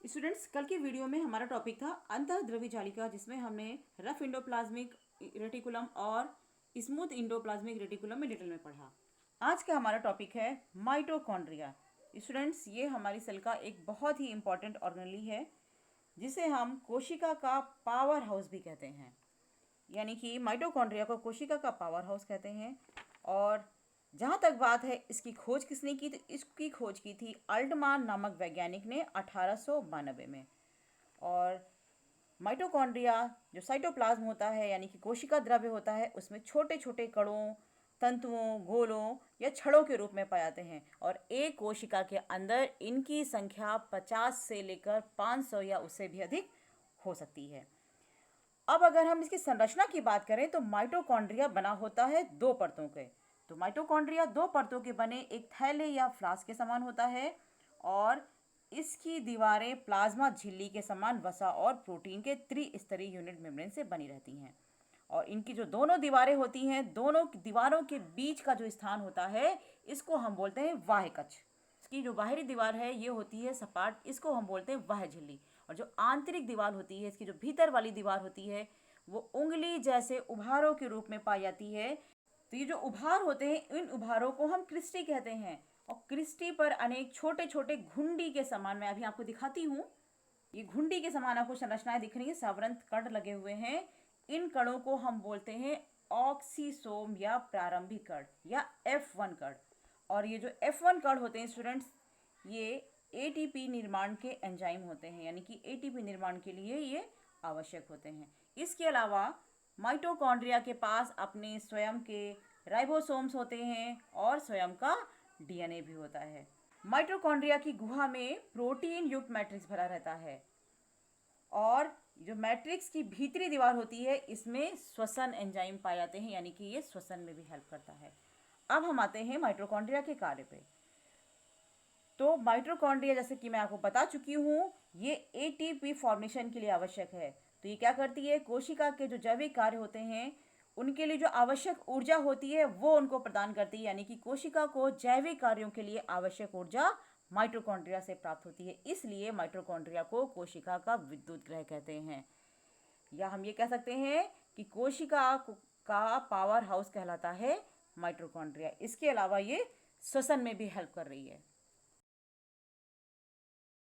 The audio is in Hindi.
स्टूडेंट्स, कल की वीडियो में हमारा टॉपिक था अंतःद्रव्य जालिका, जिसमें हमने रफ इंडोप्लाज्मिक रेटिकुलम और स्मूथ इंडोप्लाज्मिक रेटिकुलम में डिटेल में पढ़ा। आज का हमारा टॉपिक है माइटोकॉन्ड्रिया। स्टूडेंट्स, ये हमारी सेल का एक बहुत ही इंपॉर्टेंट ऑर्गेनेली है, जिसे हम कोशिका का पावर हाउस भी कहते हैं। यानी कि माइटोकॉन्ड्रिया को कोशिका का पावर हाउस कहते हैं। और जहाँ तक बात है इसकी खोज किसने की, तो इसकी खोज की थी अल्टमान नामक वैज्ञानिक ने 1892 में। और माइटोकॉन्ड्रिया जो साइटोप्लाज्म होता है, यानी कि कोशिका द्रव्य होता है, उसमें छोटे छोटे कणों, तंतुओं, गोलों या छड़ों के रूप में पाए जाते हैं। और एक कोशिका के अंदर इनकी संख्या 50 से लेकर 500 या उससे भी अधिक हो सकती है। अब अगर हम इसकी संरचना की बात करें तो माइटोकॉन्ड्रिया बना होता है दो परतों के। तो माइटोकॉन्ड्रिया दो परतों के बने एक थैले या फ्लास्क के समान होता है, और इसकी दीवारें प्लाज्मा झिल्ली के समान वसा और प्रोटीन के त्रिस्तरीय यूनिट मेम्ब्रेन से बनी रहती हैं। और इनकी जो दोनों दीवारें होती हैं, दोनों दीवारों के बीच का जो स्थान होता है, इसको हम बोलते हैं बाह्य कक्ष। इसकी जो बाहरी दीवार है ये होती है सपाट, इसको हम बोलते हैं बाह्य झिल्ली। और जो आंतरिक दीवार होती है, इसकी जो भीतर वाली दीवार होती है, वो उंगली जैसे उभारों के रूप में पाई जाती है। तो ये जो उभार होते हैं, इन उभारों को हम क्रिस्टी कहते हैं। और क्रिस्टी पर अनेक छोटे छोटे घुंडी के समान, मैं अभी आपको दिखाती हूँ, ये घुंडी के समान आपको संरचनाएं दिख रही है, सावरंत कण लगे हुए हैं। इन कणों को हम बोलते हैं ऑक्सीसोम या प्रारंभिक कण या F1 कण। और ये जो F1 कण होते हैं स्टूडेंट्स, ये एटीपी निर्माण के एंजाइम होते हैं, यानी कि एटीपी निर्माण के लिए ये आवश्यक होते हैं। इसके अलावा माइटोकॉन्ड्रिया के पास अपने स्वयं के राइबोसोम्स होते हैं और स्वयं का डीएनए भी होता है। माइटोकॉन्ड्रिया की गुहा में प्रोटीन युक्त मैट्रिक्स भरा रहता है, और जो मैट्रिक्स की भीतरी दीवार होती है, इसमें श्वसन एंजाइम पाए जाते हैं, यानी कि ये श्वसन में भी हेल्प करता है। अब हम आते हैं माइटोकॉन्ड्रिया के कार्य पे। तो माइटोकॉन्ड्रिया, जैसे कि मैं आपको बता चुकी हूँ, ये एटीपी फॉर्मेशन के लिए आवश्यक है। तो ये क्या करती है, कोशिका के जो जैविक कार्य होते हैं उनके लिए जो आवश्यक ऊर्जा होती है वो उनको प्रदान करती है। यानी कि कोशिका को जैविक कार्यों के लिए आवश्यक ऊर्जा माइटोकॉन्ड्रिया से प्राप्त होती है। इसलिए माइटोकॉन्ड्रिया को कोशिका का विद्युत ग्रह कहते हैं, या हम ये कह सकते हैं कि कोशिका का पावर हाउस कहलाता है माइटोकॉन्ड्रिया। इसके अलावा ये श्वसन में भी हेल्प कर रही है।